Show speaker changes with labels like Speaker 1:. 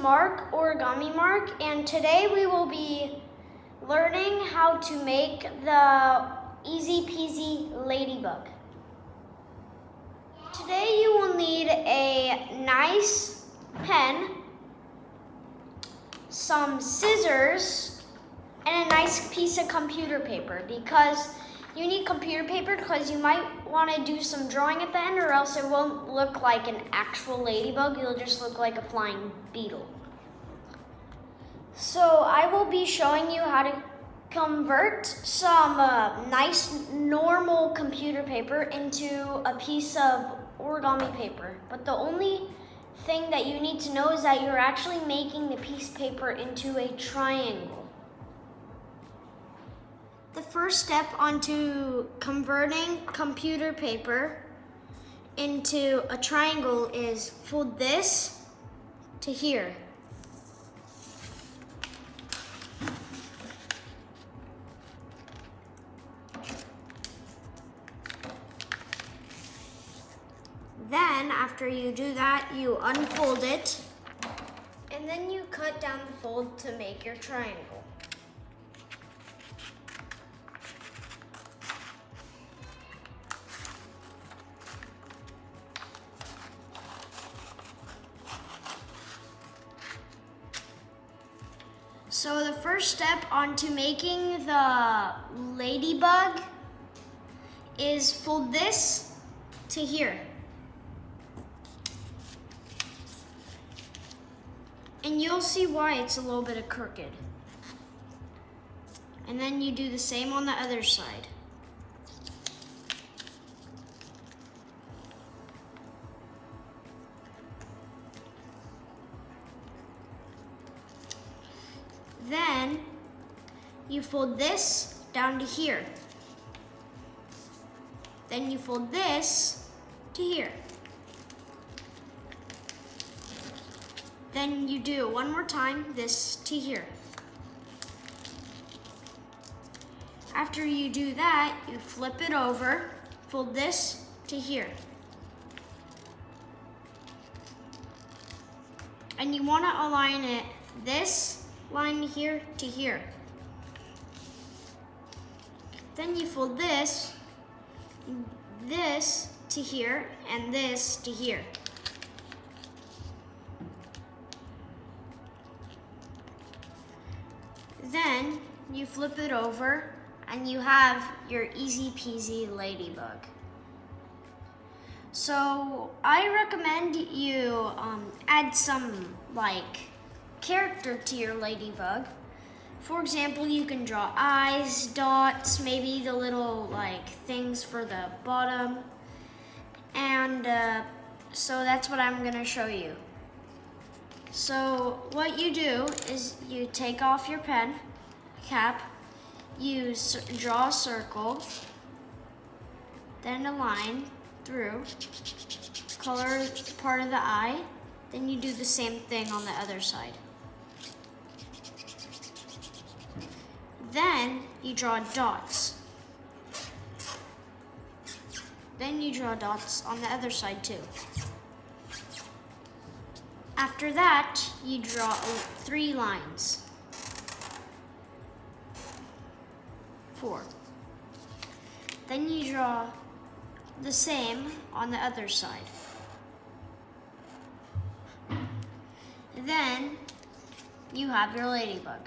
Speaker 1: Mark, Origami Mark, and today we will be learning how to make the easy peasy ladybug. Today you will need a nice pen, some scissors, and a nice piece of computer paper, because you need computer paper because you might want to do some drawing at the end, or else it won't look like an actual ladybug. It'll just look like a flying beetle. So I will be showing you how to convert some nice normal computer paper into a piece of origami paper. But the only thing that you need to know is that you're actually making the piece of paper into a triangle. The first step onto converting computer paper into a triangle is fold this to here. Then, after you do that, you unfold it, and then you cut down the fold to make your triangle. So the first step onto making the ladybug is fold this to here. And you'll see why it's a little bit crooked. And then you do the same on the other side. Then you fold this down to here. Then you fold this to here. Then you do it one more time, this to here. After you do that, you flip it over, fold this to here. And you want to align it this line here to here. Then you fold this to here, and this to here. Then you flip it over and you have your easy peasy ladybug. So I recommend you add some character to your ladybug. For example, you can draw eyes, dots, maybe the little things for the bottom. And so that's what I'm gonna show you. So what you do is you take off your pen cap, you draw a circle, then a line through, color part of the eye, then you do the same thing on the other side. Then you draw dots. Then you draw dots on the other side too. After that, you draw 3 lines. 4. Then you draw the same on the other side. Then you have your ladybug.